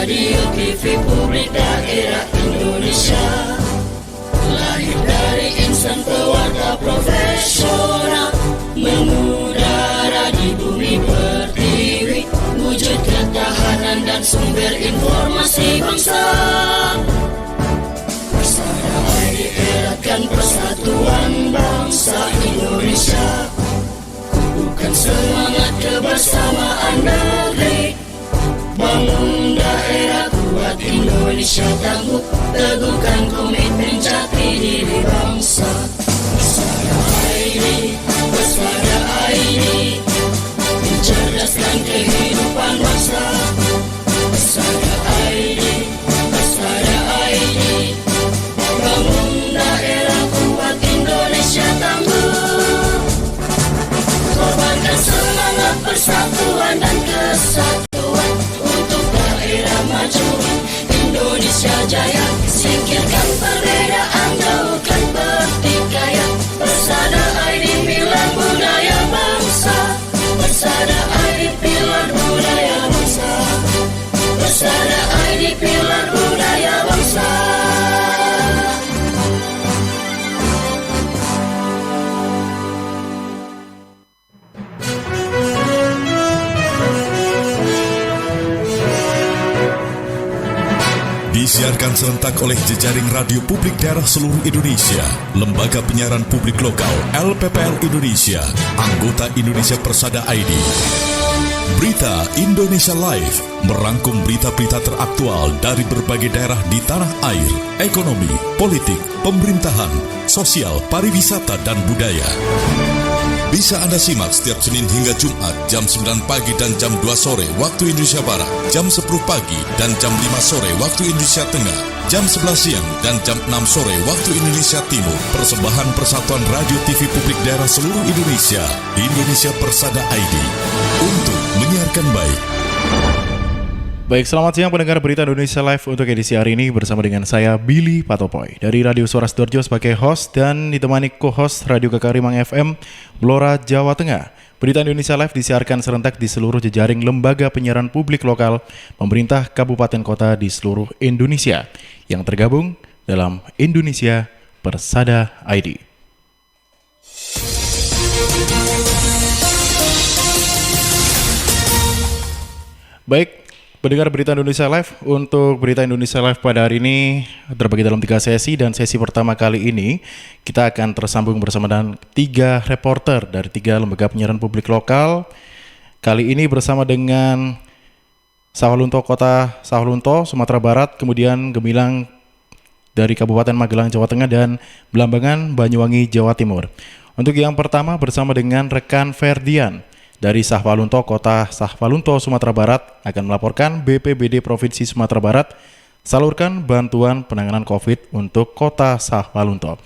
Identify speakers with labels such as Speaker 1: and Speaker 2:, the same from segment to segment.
Speaker 1: Radio TV Publik Daerah Indonesia, lahir dari insan pewarta profesional, mengudara di bumi pertiwi, wujud ketahanan dan sumber informasi bangsa. Persada ID eratkan persatuan bangsa Indonesia, kukuhkan semangat kebersamaan negeri, bangun daerah kuat Indonesia tangguh, teguhkan komitmen jati diri bangsa. Persada ID, Persada ID, mencerdaskan kehidupan bangsa. Persada ID, Persada ID, bangun daerah kuat Indonesia tangguh, korbankan semangat persatuan dan kesatuan untuk daerah maju Indonesia jaya, singkirkan perbedaan, jauhkan pertikaian. Persada ID pilar budaya bangsa, Persada ID pilar budaya bangsa, Persada ID pilar budaya bangsa.
Speaker 2: Disiarkan serentak oleh jejaring radio publik daerah seluruh Indonesia, Lembaga Penyiaran Publik Lokal LPPL Indonesia, anggota Indonesia Persada ID. Berita Indonesia Live merangkum berita-berita teraktual dari berbagai daerah di tanah air, ekonomi, politik, pemerintahan, sosial, pariwisata, dan budaya. Bisa Anda simak setiap Senin hingga Jumat jam 9 pagi dan jam 2 sore waktu Indonesia Barat, jam 10 pagi dan jam 5 sore waktu Indonesia Tengah, jam 11 siang dan jam 6 sore waktu Indonesia Timur. Persembahan Persatuan Radio TV Publik Daerah seluruh Indonesia, Indonesia Persada ID, untuk menyiarkan baik.
Speaker 3: Baik, selamat siang pendengar Berita Indonesia Live untuk edisi hari ini bersama dengan saya Billy Patopoy dari Radio Suara Sidoarjo sebagai host dan ditemani co-host Radio Kekarimang FM Blora Jawa Tengah. Berita Indonesia Live disiarkan serentak di seluruh jejaring lembaga penyiaran publik lokal pemerintah kabupaten kota di seluruh Indonesia yang tergabung dalam Indonesia Persada ID. Baik, pendengar Berita Indonesia Live, untuk Berita Indonesia Live pada hari ini terbagi dalam 3 sesi, dan sesi pertama kali ini kita akan tersambung bersama dengan 3 reporter dari 3 lembaga penyiaran publik lokal. Kali ini bersama dengan Sawalunto, Kota Sawalunto, Sumatera Barat, kemudian Gemilang dari Kabupaten Magelang, Jawa Tengah, dan Belambangan, Banyuwangi, Jawa Timur. Untuk yang pertama bersama dengan rekan Ferdian dari Sawalunto, Kota Sawalunto, Sumatera Barat, akan melaporkan BPBD Provinsi Sumatera Barat salurkan bantuan penanganan COVID untuk Kota Sawalunto.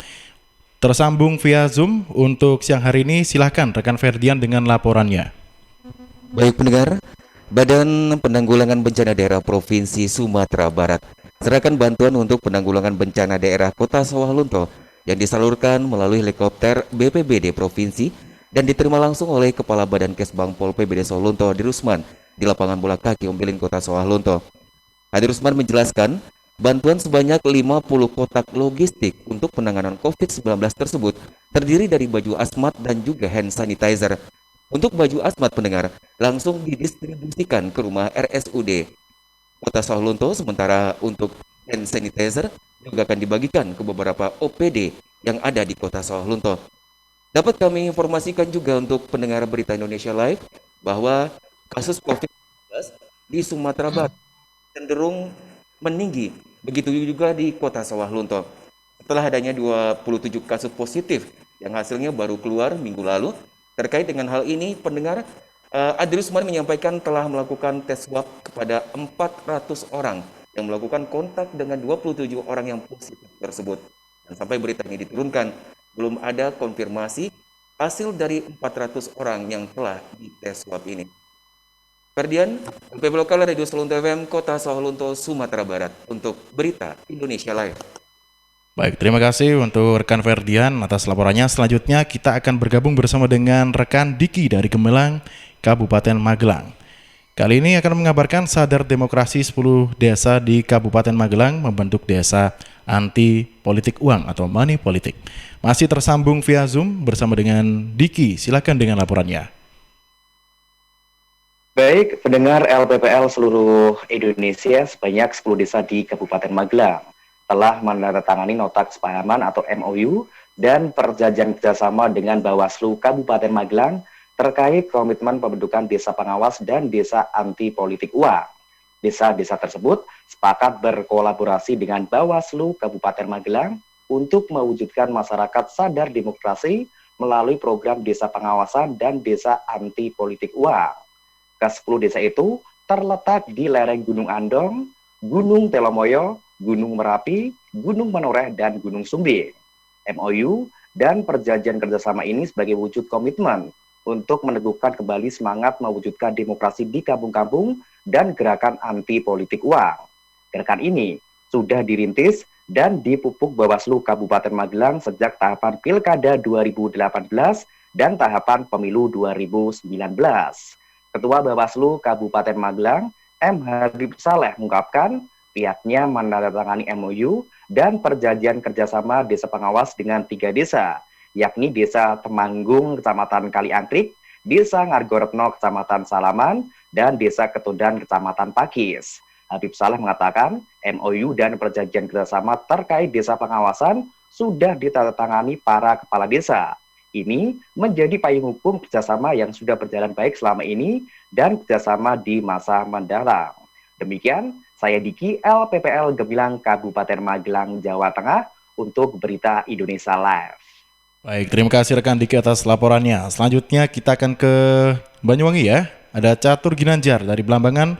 Speaker 3: Tersambung via Zoom untuk siang hari ini, silahkan rekan Ferdian dengan laporannya.
Speaker 4: Baik pendengar, Badan Penanggulangan Bencana Daerah Provinsi Sumatera Barat serahkan bantuan untuk penanggulangan bencana daerah Kota Sawalunto yang disalurkan melalui helikopter BPBD Provinsi dan diterima langsung oleh Kepala Badan Kesbang Pol PBD Sawalunto Hadi Rusman di lapangan bola kaki Ombilin Kota Sawalunto. Hadi Rusman menjelaskan, bantuan sebanyak 50 kotak logistik untuk penanganan COVID-19 tersebut terdiri dari baju asmat dan juga hand sanitizer. Untuk baju asmat pendengar langsung didistribusikan ke rumah RSUD Kota Sawalunto, sementara untuk hand sanitizer juga akan dibagikan ke beberapa OPD yang ada di Kota Sawalunto. Dapat kami informasikan juga untuk pendengar Berita Indonesia Live bahwa kasus COVID-19 di Sumatera Barat cenderung meninggi, begitu juga di Kota Sawalunto. Setelah adanya 27 kasus positif yang hasilnya baru keluar minggu lalu, terkait dengan hal ini pendengar Hadi Rusman menyampaikan telah melakukan tes swab kepada 400 orang yang melakukan kontak dengan 27 orang yang positif tersebut. Dan sampai berita ini diturunkan, belum ada konfirmasi hasil dari 400 orang yang telah dites swab ini. Ferdian, LPP Lokal Radio Sawalunto FM, Kota Sawalunto, Sumatera Barat, untuk Berita Indonesia Live.
Speaker 3: Baik, terima kasih untuk rekan Ferdian atas laporannya. Selanjutnya kita akan bergabung bersama dengan rekan Diki dari Gemilang, Kabupaten Magelang. Kali ini akan mengabarkan Sadar Demokrasi 10 desa di Kabupaten Magelang membentuk desa anti politik uang atau money politik. Masih tersambung via Zoom bersama dengan Diki. Silakan dengan laporannya.
Speaker 5: Baik, pendengar LPPL seluruh Indonesia, sebanyak 10 desa di Kabupaten Magelang telah menandatangani nota kesepahaman atau MOU dan perjanjian kerjasama dengan Bawaslu Kabupaten Magelang terkait komitmen pembentukan desa pengawas dan desa anti politik uang. Desa-desa tersebut sepakat berkolaborasi dengan Bawaslu Kabupaten Magelang untuk mewujudkan masyarakat sadar demokrasi melalui program desa pengawasan dan desa anti politik uang. Ke-10 desa itu terletak di lereng Gunung Andong, Gunung Telomoyo, Gunung Merapi, Gunung Menoreh, dan Gunung Sumbing. MOU dan perjanjian kerjasama ini sebagai wujud komitmen untuk meneguhkan kembali semangat mewujudkan demokrasi di kampung-kampung dan gerakan anti politik uang. Gerakan ini sudah dirintis dan dipupuk Bawaslu Kabupaten Magelang sejak tahapan Pilkada 2018 dan tahapan Pemilu 2019. Ketua Bawaslu Kabupaten Magelang, M. Habib Saleh mengungkapkan pihaknya menandatangani MOU dan perjanjian kerjasama desa pengawas dengan 3 desa, yakni Desa Temanggung, Kecamatan Kaliangkrik, Desa Ngargoretno, Kecamatan Salaman, dan Desa Ketundan, Kecamatan Pakis. Habib Saleh mengatakan MOU dan perjanjian kerjasama terkait desa pengawasan sudah ditandatangani para kepala desa. Ini menjadi payung hukum kerjasama yang sudah berjalan baik selama ini dan kerjasama di masa mendatang. Demikian, saya Diki, LPPL Gemilang, Kabupaten Magelang, Jawa Tengah, untuk Berita Indonesia Live.
Speaker 3: Baik, terima kasih rekan Diki atas laporannya. Selanjutnya kita akan ke Banyuwangi ya. Ada Catur Ginanjar dari Belambangan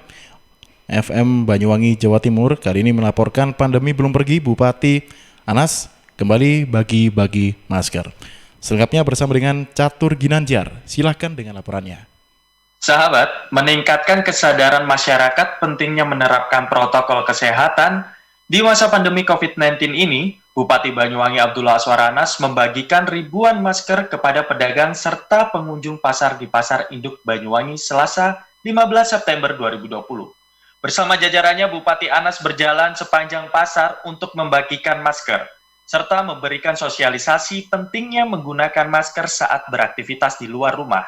Speaker 3: FM Banyuwangi, Jawa Timur. Kali ini melaporkan pandemi belum pergi, Bupati Anas kembali bagi-bagi masker. Selengkapnya bersama dengan Catur Ginanjar. Silahkan dengan laporannya.
Speaker 6: Sahabat, meningkatkan kesadaran masyarakat pentingnya menerapkan protokol kesehatan di masa pandemi COVID-19 ini, Bupati Banyuwangi Abdullah Aswar Anas membagikan ribuan masker kepada pedagang serta pengunjung pasar di Pasar Induk Banyuwangi Selasa 15 September 2020. Bersama jajarannya, Bupati Anas berjalan sepanjang pasar untuk membagikan masker, serta memberikan sosialisasi pentingnya menggunakan masker saat beraktivitas di luar rumah.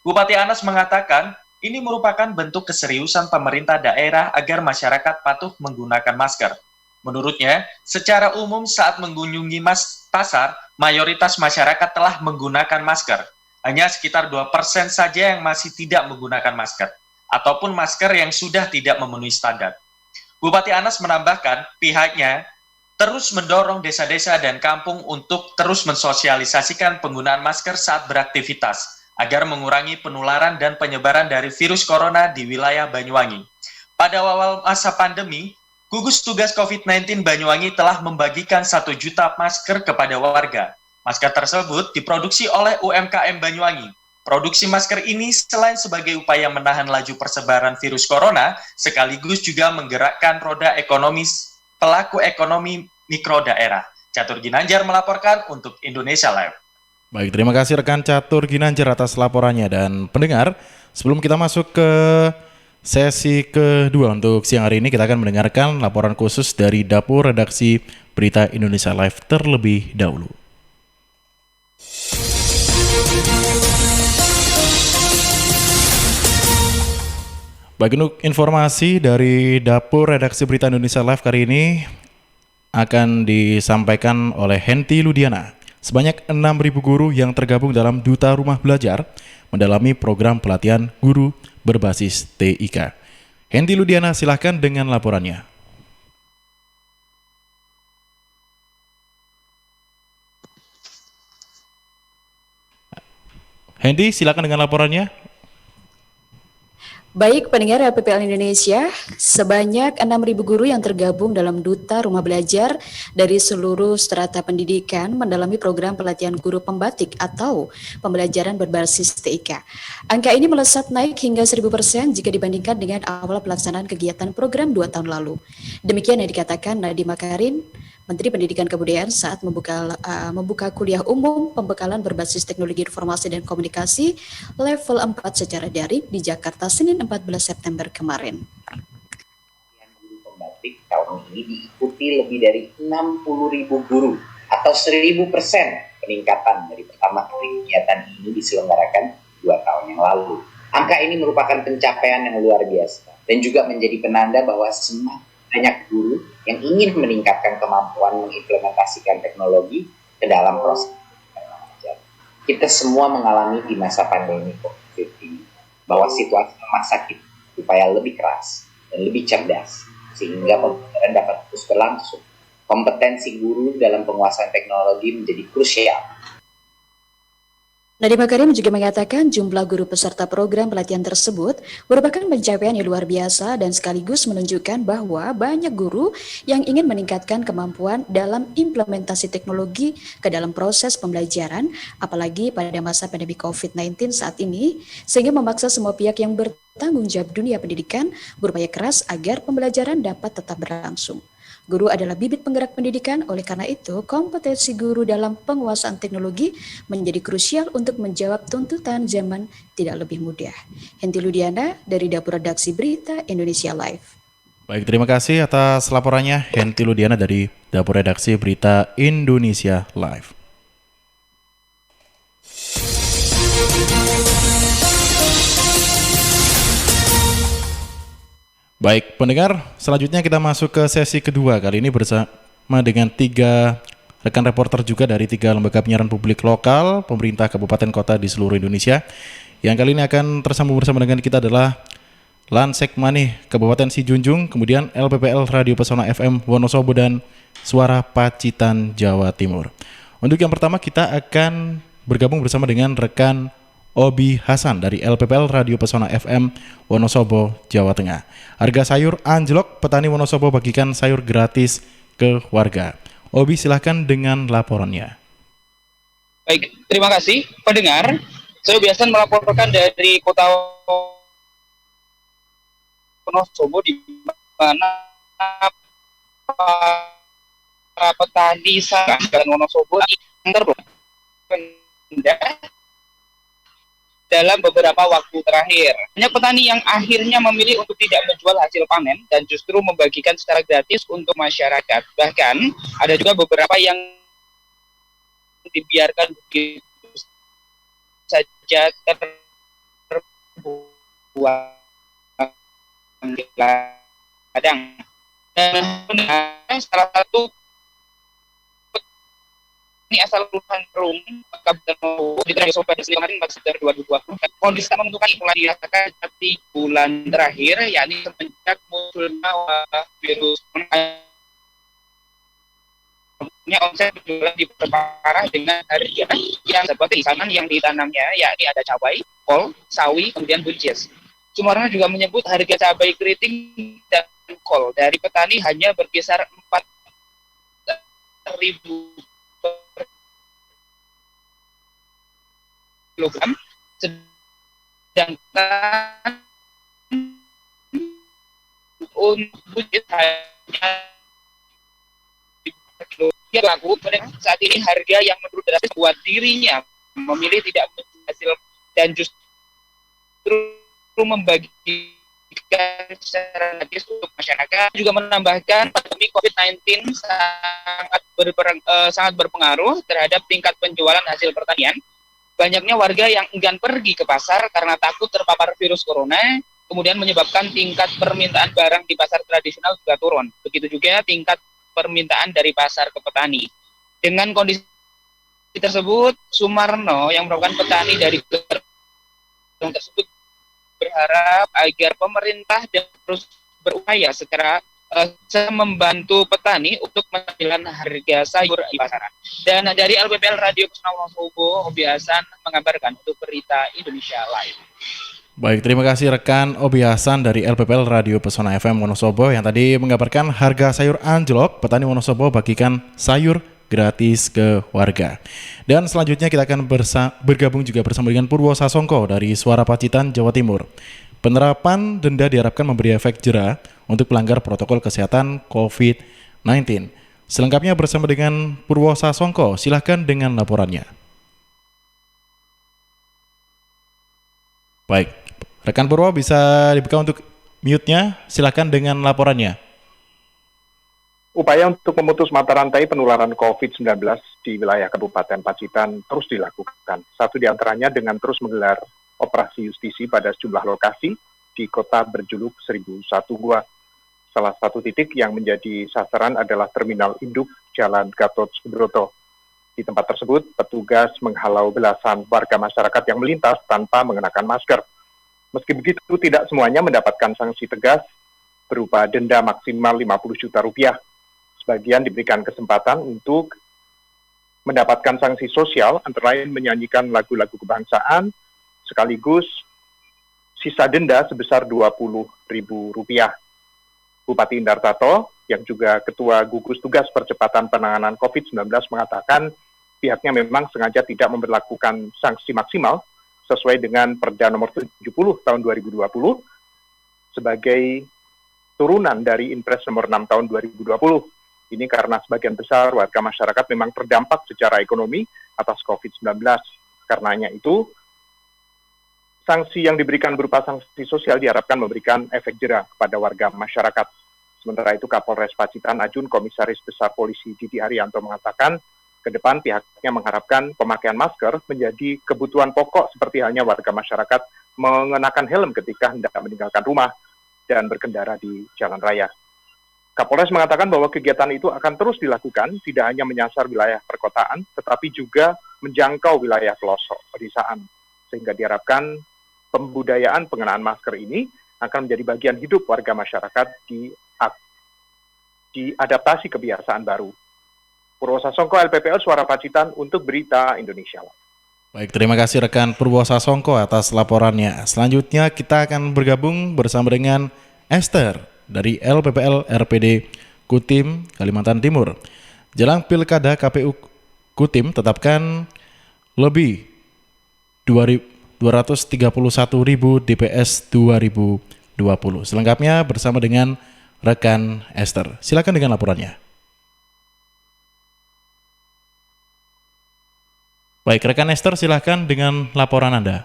Speaker 6: Bupati Anas mengatakan, ini merupakan bentuk keseriusan pemerintah daerah agar masyarakat patuh menggunakan masker. Menurutnya, secara umum saat mengunjungi pasar, mayoritas masyarakat telah menggunakan masker. Hanya sekitar 2% saja yang masih tidak menggunakan masker, ataupun masker yang sudah tidak memenuhi standar. Bupati Anas menambahkan, pihaknya terus mendorong desa-desa dan kampung untuk terus mensosialisasikan penggunaan masker saat beraktivitas, agar mengurangi penularan dan penyebaran dari virus corona di wilayah Banyuwangi. Pada awal masa pandemi, Gugus Tugas COVID-19 Banyuwangi telah membagikan 1 juta masker kepada warga. Masker tersebut diproduksi oleh UMKM Banyuwangi. Produksi masker ini selain sebagai upaya menahan laju persebaran virus corona, sekaligus juga menggerakkan roda ekonomi pelaku ekonomi mikro daerah. Catur Ginanjar melaporkan untuk Indonesia Live.
Speaker 3: Baik, terima kasih rekan Catur Ginanjar atas laporannya. Dan pendengar, sebelum kita masuk ke sesi kedua untuk siang hari ini, kita akan mendengarkan laporan khusus dari Dapur Redaksi Berita Indonesia Live terlebih dahulu. Baik, untuk informasi dari Dapur Redaksi Berita Indonesia Live kali ini akan disampaikan oleh Henti Ludiana. Sebanyak 6.000 guru yang tergabung dalam Duta Rumah Belajar mendalami program pelatihan guru berbasis TIK. Henti Ludiana, silahkan dengan laporannya. Henti, silahkan dengan laporannya.
Speaker 7: Baik, pendengar LPPL Indonesia, sebanyak 6.000 guru yang tergabung dalam Duta Rumah Belajar dari seluruh strata pendidikan mendalami program pelatihan guru pembatik atau pembelajaran berbasis TIK. Angka ini melesat naik hingga 1.000% jika dibandingkan dengan awal pelaksanaan kegiatan program 2 tahun lalu. Demikian yang dikatakan Nadiem Makarim, Menteri Pendidikan Kebudayaan saat membuka kuliah umum pembekalan berbasis teknologi informasi dan komunikasi level 4 secara daring di Jakarta Senin 14 September kemarin.
Speaker 8: Guru pembatik tahun ini diikuti lebih dari 60.000 guru atau 1.000% peningkatan dari pertama kali kegiatan ini diselenggarakan 2 tahun yang lalu. Angka ini merupakan pencapaian yang luar biasa dan juga menjadi penanda bahwa semakin banyak guru yang ingin meningkatkan kemampuan mengimplementasikan teknologi ke dalam proses belajar. Kita semua mengalami di masa pandemi COVID ini bahwa situasi memaksa kita supaya lebih keras dan lebih cerdas sehingga pembelajaran dapat terus berlangsung. Kompetensi guru dalam penguasaan teknologi menjadi krusial.
Speaker 7: Nadiem Makarim juga mengatakan jumlah guru peserta program pelatihan tersebut merupakan pencapaian yang luar biasa dan sekaligus menunjukkan bahwa banyak guru yang ingin meningkatkan kemampuan dalam implementasi teknologi ke dalam proses pembelajaran, apalagi pada masa pandemi COVID-19 saat ini, sehingga memaksa semua pihak yang bertanggung jawab dunia pendidikan berupaya keras agar pembelajaran dapat tetap berlangsung. Guru adalah bibit penggerak pendidikan, oleh karena itu kompetensi guru dalam penguasaan teknologi menjadi krusial untuk menjawab tuntutan zaman tidak lebih mudah. Henti Ludiana dari Dapur Redaksi Berita Indonesia Live.
Speaker 3: Baik, terima kasih atas laporannya Henti Ludiana dari Dapur Redaksi Berita Indonesia Live. Baik, pendengar, selanjutnya kita masuk ke sesi kedua. Kali ini bersama dengan 3 rekan reporter juga dari 3 lembaga penyiaran publik lokal, pemerintah kabupaten kota di seluruh Indonesia. Yang kali ini akan tersambung bersama dengan kita adalah Lansek Manih, Kabupaten Sijunjung, kemudian LPPL Radio Pesona FM Wonosobo dan Suara Pacitan Jawa Timur. Untuk yang pertama kita akan bergabung bersama dengan rekan Obi Hasan dari LPPL Radio Pesona FM Wonosobo, Jawa Tengah. Harga sayur anjlok, petani Wonosobo bagikan sayur gratis ke warga. Obi, silahkan dengan laporannya.
Speaker 9: Baik, terima kasih pendengar. Saya biasa melaporkan dari kota Wonosobo di mana para petani dan Wonosobo dalam beberapa waktu terakhir. Banyak petani yang akhirnya memilih untuk tidak menjual hasil panen dan justru membagikan secara gratis untuk masyarakat. Bahkan ada juga beberapa yang dibiarkan begitu saja terbuang di ladang. Dan salah satu ini asal Kelurahan Rum, Kabupaten Wonosobo, di Wonosobo pada kemarin 4 September 2020. Kondisi menentukan mulai dirasakan di bulan terakhir, yakni semenjak munculnya virus corona. Omset penjualan diperparah dengan harga yang seperti tanaman yang ditanamnya, yakni ada cabai, kol, sawi, kemudian buncis. Sumarno juga menyebut harga cabai keriting dan kol dari petani hanya berkisar 4.000 kilogram, sedangkan untuk buncis hanya dia laku saat ini harga yang menurut drastis buat dirinya memilih tidak hasil dan justru membagikan secara gratis untuk masyarakat. Juga menambahkan pandemi COVID-19 sangat berpengaruh terhadap tingkat penjualan hasil pertanian. Banyaknya warga yang enggan pergi ke pasar karena takut terpapar virus corona, kemudian menyebabkan tingkat permintaan barang di pasar tradisional juga turun. Begitu juga tingkat permintaan dari pasar ke petani. Dengan kondisi tersebut, Sumarno yang merupakan petani dari gedung tersebut berharap agar pemerintah terus berupaya secara membantu petani untuk menstabilkan harga sayur di pasaran. Dan dari LPPL Radio Pesona Wonosobo, Obi Hasan mengabarkan untuk Berita Indonesia Live.
Speaker 3: Baik, terima kasih rekan Obi Hasan dari LPPL Radio Pesona FM Wonosobo yang tadi mengabarkan harga sayur anjlok, petani Wonosobo bagikan sayur gratis ke warga. Dan selanjutnya kita akan bergabung juga bersama dengan Purwo Sasongko dari Suara Pacitan Jawa Timur. Penerapan denda diharapkan memberi efek jera untuk pelanggar protokol kesehatan COVID-19. Selengkapnya bersama dengan Purwo Sasongko, silahkan dengan laporannya. Baik, rekan Purwo bisa dibuka untuk mute-nya, silahkan dengan laporannya.
Speaker 10: Upaya untuk memutus mata rantai penularan COVID-19 di wilayah Kabupaten Pacitan terus dilakukan. Satu di antaranya dengan terus menggelar operasi justisi pada sejumlah lokasi di kota berjuluk 1001 Gua. Salah satu titik yang menjadi sasaran adalah Terminal Induk Jalan Gatot Subroto. Di tempat tersebut, petugas menghalau belasan warga masyarakat yang melintas tanpa mengenakan masker. Meski begitu, tidak semuanya mendapatkan sanksi tegas berupa denda maksimal 50 juta rupiah. Sebagian diberikan kesempatan untuk mendapatkan sanksi sosial, antara lain menyanyikan lagu-lagu kebangsaan, sekaligus sisa denda sebesar Rp20.000. Bupati Indartato, yang juga Ketua Gugus Tugas Percepatan Penanganan COVID-19 mengatakan pihaknya memang sengaja tidak memberlakukan sanksi maksimal sesuai dengan Perda Nomor 70 Tahun 2020 sebagai turunan dari Inpres Nomor 6 Tahun 2020. Ini karena sebagian besar warga masyarakat memang terdampak secara ekonomi atas COVID-19. Karenanya itu, sanksi yang diberikan berupa sanksi sosial diharapkan memberikan efek jera kepada warga masyarakat. Sementara itu, Kapolres Pacitan Ajun Komisaris Besar Polisi Didi Arianto mengatakan, ke depan pihaknya mengharapkan pemakaian masker menjadi kebutuhan pokok seperti halnya warga masyarakat mengenakan helm ketika hendak meninggalkan rumah dan berkendara di jalan raya. Kapolres mengatakan bahwa kegiatan itu akan terus dilakukan, tidak hanya menyasar wilayah perkotaan, tetapi juga menjangkau wilayah pelosok pedesaan. Sehingga diharapkan pembudayaan pengenaan masker ini akan menjadi bagian hidup warga masyarakat di adaptasi kebiasaan baru. Purwo Sasongko, LPPL Suara Pacitan untuk Berita Indonesia.
Speaker 3: Baik, terima kasih rekan Purwo Sasongko atas laporannya. Selanjutnya kita akan bergabung bersama dengan Esther dari LPPL RPD Kutim, Kalimantan Timur. Jelang Pilkada, KPU Kutim tetapkan lebih 231.000 DPS 2020. Selengkapnya bersama dengan rekan Esther. Silakan dengan laporannya. Baik, rekan Esther, silakan dengan laporan Anda.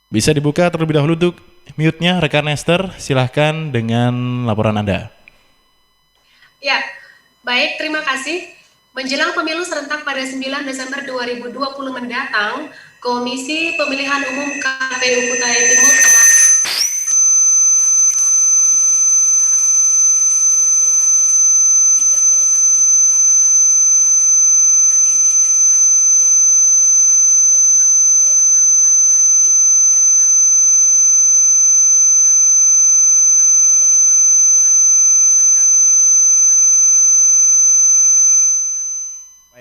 Speaker 3: Bisa dibuka terlebih dahulu untuk mute-nya, rekan Esther, silahkan dengan laporan Anda.
Speaker 11: Ya, baik, terima kasih. Menjelang pemilu serentak pada 9 Desember 2020 mendatang, Komisi Pemilihan Umum KPU Kutai Timur telah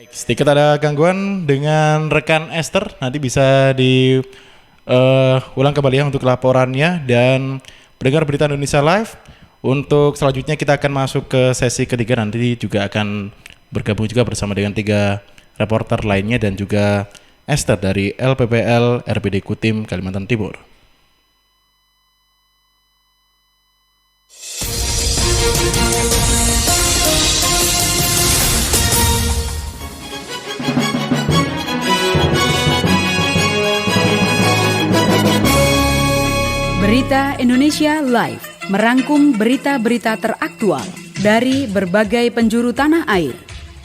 Speaker 3: sedikit ada gangguan dengan rekan Esther, nanti bisa diulang kembali ya untuk laporannya. Dan pendengar Berita Indonesia Live, untuk selanjutnya kita akan masuk ke sesi ketiga, nanti juga akan bergabung juga bersama dengan 3 reporter lainnya dan juga Esther dari LPPL RPD Kutim, Kalimantan Timur.
Speaker 12: Berita Indonesia Live merangkum berita-berita teraktual dari berbagai penjuru tanah air,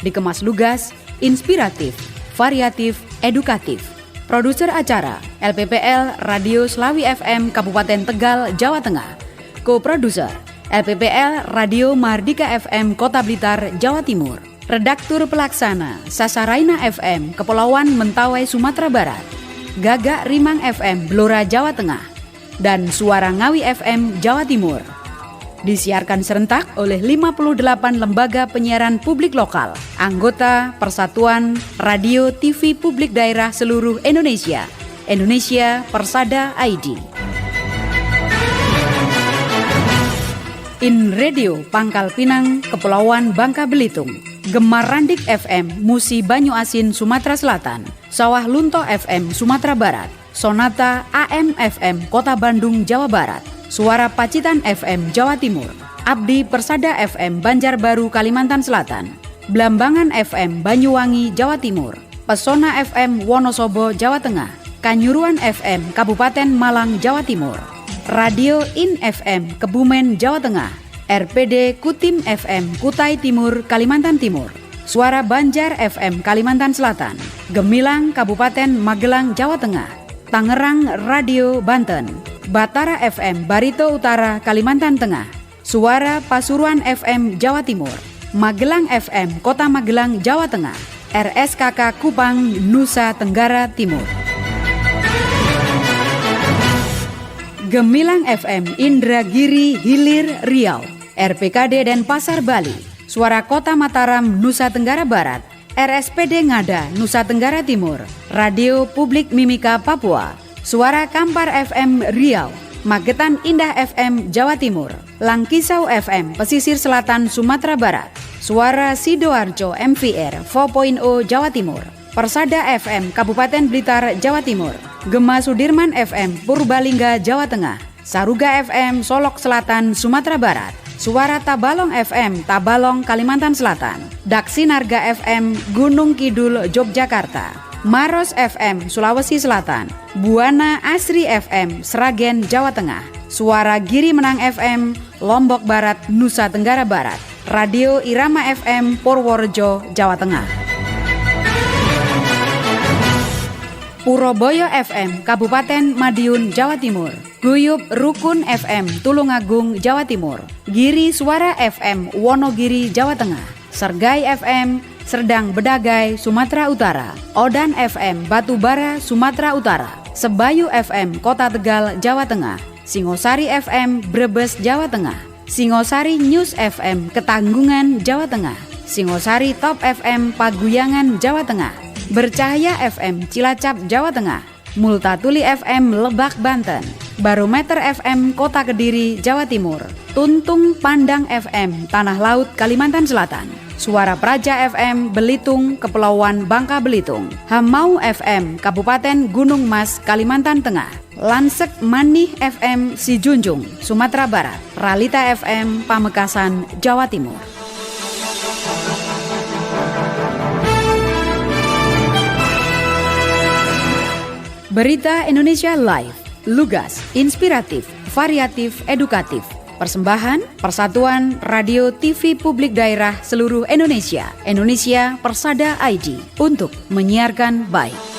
Speaker 12: dikemas lugas, inspiratif, variatif, edukatif. Produser acara LPPL Radio Slawi FM Kabupaten Tegal, Jawa Tengah. Co-produser LPPL Radio Mardika FM Kota Blitar, Jawa Timur. Redaktur pelaksana Sasaraina FM Kepulauan Mentawai, Sumatera Barat. Gagak Rimang FM Blora, Jawa Tengah. Dan Suara Ngawi FM Jawa Timur. Disiarkan serentak oleh 58 lembaga penyiaran publik lokal, anggota Persatuan Radio TV Publik Daerah seluruh Indonesia, Indonesia Persada ID. In Radio Pangkal Pinang, Kepulauan Bangka Belitung. Gemar Randik FM Musi Banyu Asin, Sumatera Selatan. Sawah Lunto FM Sumatera Barat. Sonata AM FM Kota Bandung, Jawa Barat. Suara Pacitan FM Jawa Timur, Abdi Persada FM Banjarbaru Kalimantan Selatan, Blambangan FM Banyuwangi Jawa Timur, Pesona FM Wonosobo Jawa Tengah, Kanyuruan FM Kabupaten Malang Jawa Timur, Radio In FM Kebumen Jawa Tengah, RPD Kutim FM Kutai Timur Kalimantan Timur, Suara Banjar FM Kalimantan Selatan, Gemilang Kabupaten Magelang Jawa Tengah, Tangerang Radio Banten, Batara FM Barito Utara Kalimantan Tengah, Suara Pasuruan FM Jawa Timur, Magelang FM Kota Magelang Jawa Tengah, RSKK Kupang Nusa Tenggara Timur. Gemilang FM Indragiri Hilir Riau, RPKD Denpasar Bali, Suara Kota Mataram Nusa Tenggara Barat, RSPD Ngada Nusa Tenggara Timur, Radio Publik Mimika Papua, Suara Kampar FM Riau, Magetan Indah FM Jawa Timur, Langkisau FM Pesisir Selatan Sumatera Barat, Suara Sidoarjo MVR 4.0 Jawa Timur, Persada FM Kabupaten Blitar Jawa Timur, Gema Sudirman FM Purbalingga Jawa Tengah, Saruga FM Solok Selatan Sumatera Barat, Suara Tabalong FM Tabalong Kalimantan Selatan, Daksinarga FM Gunung Kidul Yogyakarta, Maros FM Sulawesi Selatan, Buana Asri FM Sragen Jawa Tengah, Suara Giri Menang FM Lombok Barat Nusa Tenggara Barat, Radio Irama FM Purworejo Jawa Tengah, Purobaya FM Kabupaten Madiun Jawa Timur, Guyub Rukun FM Tulungagung Jawa Timur, Giri Suara FM Wonogiri Jawa Tengah, Sergai FM Serdang Bedagai Sumatera Utara, Odan FM Batubara Sumatera Utara, Sebayu FM Kota Tegal Jawa Tengah, Singosari FM Brebes Jawa Tengah, Singosari News FM Ketanggungan Jawa Tengah, Singosari Top FM Paguyangan Jawa Tengah, Bercahaya FM Cilacap Jawa Tengah, Multatuli FM Lebak Banten, Barometer FM Kota Kediri Jawa Timur, Tuntung Pandang FM Tanah Laut Kalimantan Selatan, Suara Praja FM Belitung Kepulauan Bangka Belitung, Hamau FM Kabupaten Gunung Mas Kalimantan Tengah, Lansek Manih FM Sijunjung Sumatera Barat, Ralita FM Pamekasan Jawa Timur. Berita Indonesia Live, lugas, inspiratif, variatif, edukatif. Persembahan Persatuan Radio TV Publik Daerah Seluruh Indonesia, Indonesia Persada ID, untuk menyiarkan baik.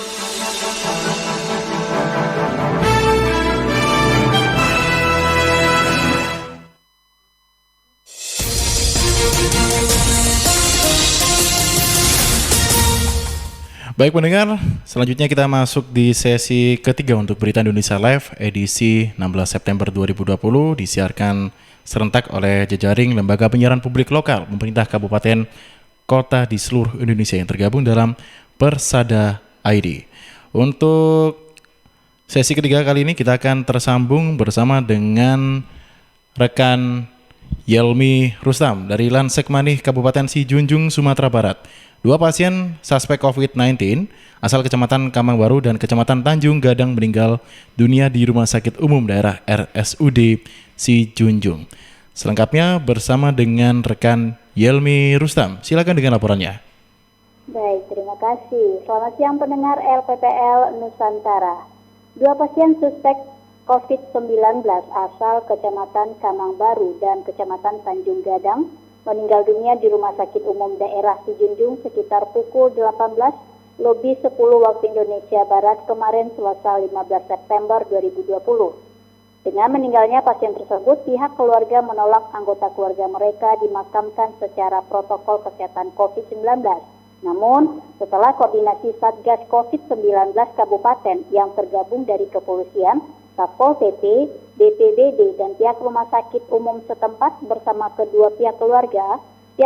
Speaker 3: Baik pendengar, selanjutnya kita masuk di sesi ketiga untuk Berita Indonesia Live edisi 16 September 2020 disiarkan serentak oleh jejaring lembaga penyiaran publik lokal pemerintah kabupaten kota di seluruh Indonesia yang tergabung dalam Persada ID. Untuk sesi ketiga kali ini kita akan tersambung bersama dengan rekan Yelmi Rustam dari Lansek Manih Kabupaten Sijunjung Sumatera Barat. Dua pasien suspek COVID-19 asal Kecamatan Kamangbaru dan Kecamatan Tanjung Gadang meninggal dunia di Rumah Sakit Umum Daerah RSUD Sijunjung. Selengkapnya bersama dengan rekan Yelmi Rustam. Silakan dengan laporannya.
Speaker 13: Baik, terima kasih. Selamat siang pendengar LPPL Nusantara. Dua pasien suspek COVID-19 asal Kecamatan Kamangbaru dan Kecamatan Tanjung Gadang meninggal dunia di Rumah Sakit Umum Daerah Sijunjung sekitar pukul 18.10 waktu Indonesia Barat kemarin Selasa 15 September 2020. Dengan meninggalnya pasien tersebut, pihak keluarga menolak anggota keluarga mereka dimakamkan secara protokol kesehatan COVID-19. Namun, setelah koordinasi Satgas COVID-19 Kabupaten yang tergabung dari Kepolisian, Satpol PP, BPBD, dan pihak rumah sakit umum setempat bersama kedua pihak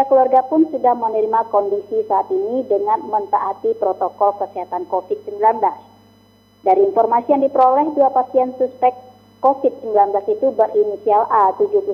Speaker 13: keluarga pun sudah menerima kondisi saat ini dengan mentaati protokol kesehatan COVID-19. Dari informasi yang diperoleh, dua pasien suspek COVID-19 itu berinisial A, 71,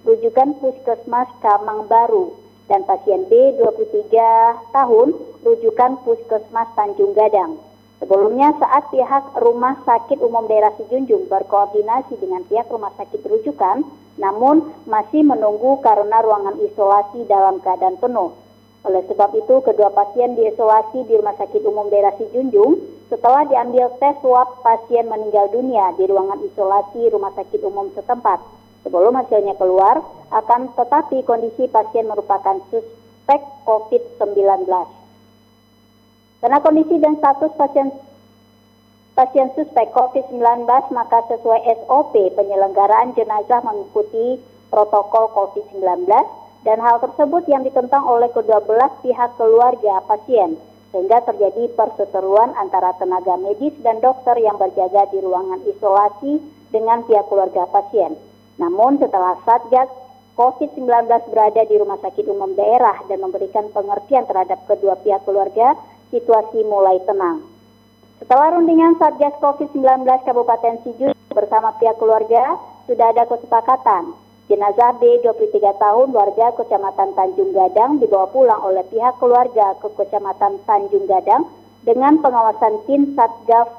Speaker 13: rujukan Puskesmas Kamangbaru, dan pasien B, 23 tahun, rujukan Puskesmas Tanjung Gadang. Sebelumnya saat pihak Rumah Sakit Umum Daerah Sijunjung berkoordinasi dengan pihak rumah sakit rujukan, namun masih menunggu karena ruangan isolasi dalam keadaan penuh. Oleh sebab itu, kedua pasien diisolasi di Rumah Sakit Umum Daerah Sijunjung. Setelah diambil tes swab, pasien meninggal dunia di ruangan isolasi Rumah Sakit Umum setempat. Sebelum hasilnya keluar, akan tetapi kondisi pasien merupakan suspek COVID-19. Karena kondisi dan status pasien suspek COVID-19, maka sesuai SOP penyelenggaraan jenazah mengikuti protokol COVID-19 dan hal tersebut yang ditentang oleh kedua belah pihak keluarga pasien, sehingga terjadi perseteruan antara tenaga medis dan dokter yang berjaga di ruangan isolasi dengan pihak keluarga pasien. Namun setelah Satgas COVID-19 berada di Rumah Sakit Umum Daerah dan memberikan pengertian terhadap kedua pihak keluarga, situasi mulai tenang. Setelah rundingan Satgas COVID-19 Kabupaten Sijunjung bersama pihak keluarga, sudah ada kesepakatan. Jenazah B, 23 tahun, warga Kecamatan Tanjung Gadang, dibawa pulang oleh pihak keluarga ke Kecamatan Tanjung Gadang dengan pengawasan tim Satgas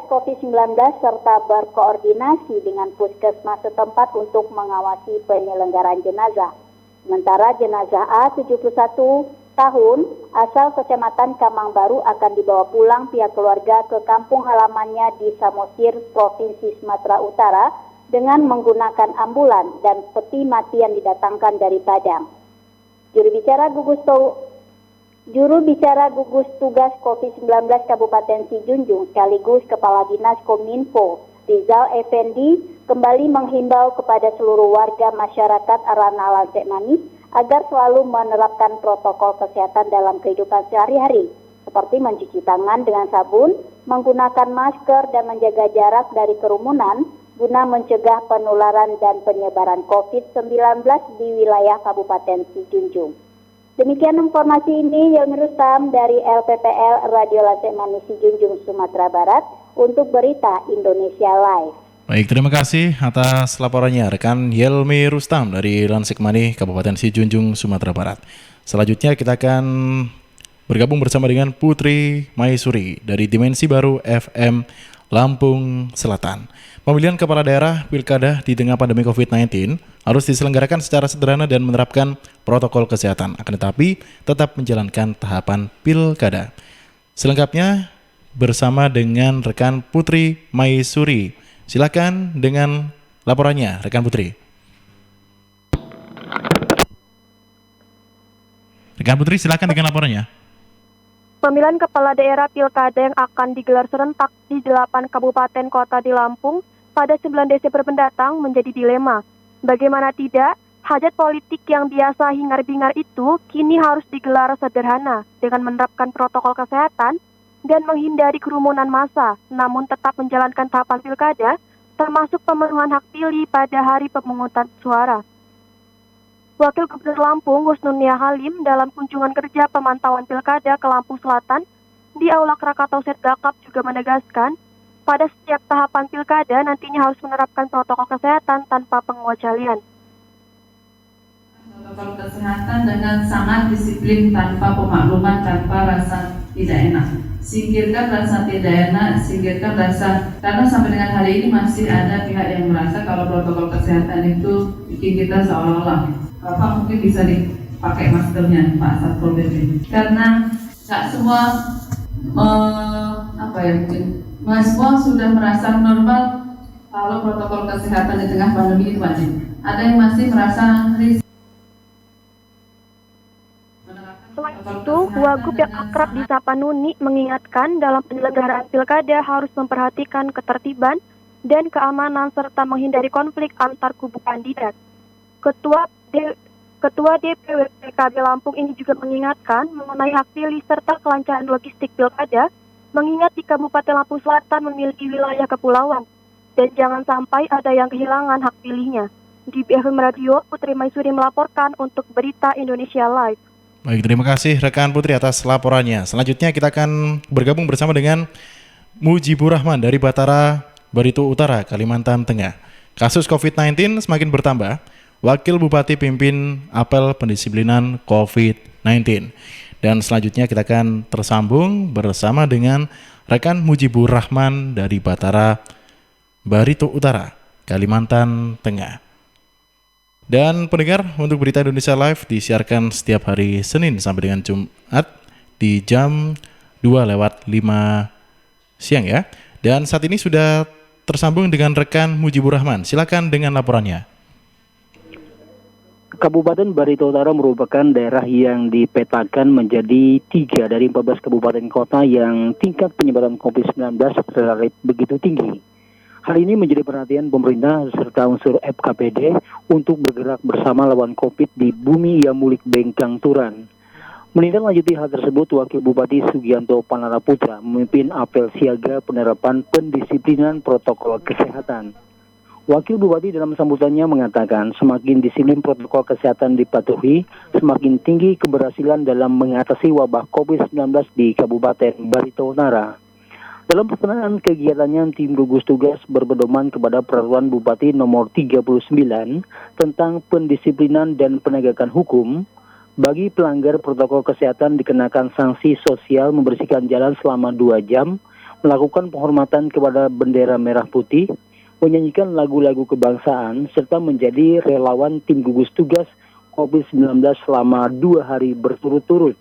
Speaker 13: COVID-19 serta berkoordinasi dengan puskesmas setempat untuk mengawasi penyelenggaraan jenazah. Sementara jenazah A, 71 tahun, asal Kecamatan Kamang Baru akan dibawa pulang pihak keluarga ke kampung halamannya di Samosir, Provinsi Sumatera Utara dengan menggunakan ambulan dan peti mati yang didatangkan dari Padang. Juru bicara gugus tugas COVID-19 Kabupaten Sijunjung sekaligus Kepala Dinas Kominfo Rizal Effendi kembali menghimbau kepada seluruh warga masyarakat Arana Lansek Manis agar selalu menerapkan protokol kesehatan dalam kehidupan sehari-hari, seperti mencuci tangan dengan sabun, menggunakan masker, dan menjaga jarak dari kerumunan guna mencegah penularan dan penyebaran COVID-19 di wilayah Kabupaten Sijunjung. Demikian informasi ini, Yelmi Rustam dari LPPL Radio Lansek Manis Sijunjung, Sumatera Barat untuk Berita Indonesia Live.
Speaker 3: Baik, terima kasih atas laporannya rekan Yelmi Rustam dari Lansek Manis, Kabupaten Sijunjung, Sumatera Barat. Selanjutnya kita akan bergabung bersama dengan Putri Maisuri dari Dimensi Baru FM Lampung Selatan. Pemilihan kepala daerah pilkada di tengah pandemi COVID-19 harus diselenggarakan secara sederhana dan menerapkan protokol kesehatan, akan tetapi tetap menjalankan tahapan pilkada. Selengkapnya bersama dengan rekan Putri Maisuri. Silakan dengan laporannya, rekan Putri. Rekan Putri, silakan dengan laporannya.
Speaker 14: Pemilihan kepala daerah pilkada yang akan digelar serentak di 8 kabupaten kota di Lampung pada 9 Desember mendatang menjadi dilema. Bagaimana tidak, hajat politik yang biasa hingar-bingar itu kini harus digelar sederhana dengan menerapkan protokol kesehatan dan menghindari kerumunan massa, namun tetap menjalankan tahapan pilkada, termasuk pemenuhan hak pilih pada hari pemungutan suara. Wakil Gubernur Lampung, Husnunia Halim, dalam kunjungan kerja pemantauan pilkada ke Lampung Selatan di Aula Krakatau Setgakap juga menegaskan, pada setiap tahapan pilkada nantinya harus menerapkan protokol kesehatan tanpa pengecualian.
Speaker 15: Protokol kesehatan dengan sangat disiplin, tanpa pemakluman, tanpa rasa tidak enak. Singkirkan rasa tidak enak, singkirkan rasa, karena sampai dengan hari ini masih ada pihak yang merasa kalau protokol kesehatan itu bikin kita seolah-olah Bapak mungkin bisa dipakai maskernya Pak Satpol PP, karena nggak semua mungkin semua sudah merasa normal kalau protokol kesehatan di tengah pandemi itu wajib. Ada yang masih merasa risiko.
Speaker 14: Selain itu, Wagub yang akrab disapa Nuni mengingatkan dalam penyelenggaraan pilkada harus memperhatikan ketertiban dan keamanan serta menghindari konflik antar kubu kandidat. Ketua DPW PKB Lampung ini juga mengingatkan mengenai hak pilih serta kelancaran logistik pilkada, mengingat di Kabupaten Lampung Selatan memiliki wilayah kepulauan dan jangan sampai ada yang kehilangan hak pilihnya. Di BFM Radio, Putri Maisuri melaporkan untuk Berita Indonesia Live.
Speaker 3: Baik, terima kasih rekan Putri atas laporannya. Selanjutnya kita akan bergabung bersama dengan Mujibur Rahman dari Batara, Barito Utara, Kalimantan Tengah. Kasus COVID-19 semakin bertambah. Wakil Bupati pimpin apel pendisiplinan COVID-19. Dan selanjutnya kita akan tersambung bersama dengan rekan Mujibur Rahman dari Batara, Barito Utara, Kalimantan Tengah. Dan pendengar, untuk Berita Indonesia Live disiarkan setiap hari Senin sampai dengan Jumat di jam 2:05 siang ya. Dan saat ini sudah tersambung dengan rekan Mujibur Rahman. Silakan dengan laporannya.
Speaker 16: Kabupaten Barito Utara merupakan daerah yang dipetakan menjadi 3 dari 14 kabupaten kota yang tingkat penyebaran COVID-19 relatif begitu tinggi. Hal ini menjadi perhatian pemerintah serta unsur FKPD untuk bergerak bersama lawan COVID di bumi yang mulik Bengkang Turan. Menindaklanjuti hal tersebut, Wakil Bupati Sugianto Panaraputra memimpin apel siaga penerapan pendisiplinan protokol kesehatan. Wakil Bupati dalam sambutannya mengatakan semakin disiplin protokol kesehatan dipatuhi, semakin tinggi keberhasilan dalam mengatasi wabah COVID-19 di Kabupaten Barito Utara. Dalam pelaksanaan kegiatannya, tim gugus tugas berpedoman kepada Peraturan Bupati Nomor 39 tentang pendisiplinan dan penegakan hukum. Bagi pelanggar protokol kesehatan dikenakan sanksi sosial membersihkan jalan selama 2 jam, melakukan penghormatan kepada bendera merah putih, menyanyikan lagu-lagu kebangsaan, serta menjadi relawan tim gugus tugas COVID-19 selama 2 hari berturut-turut.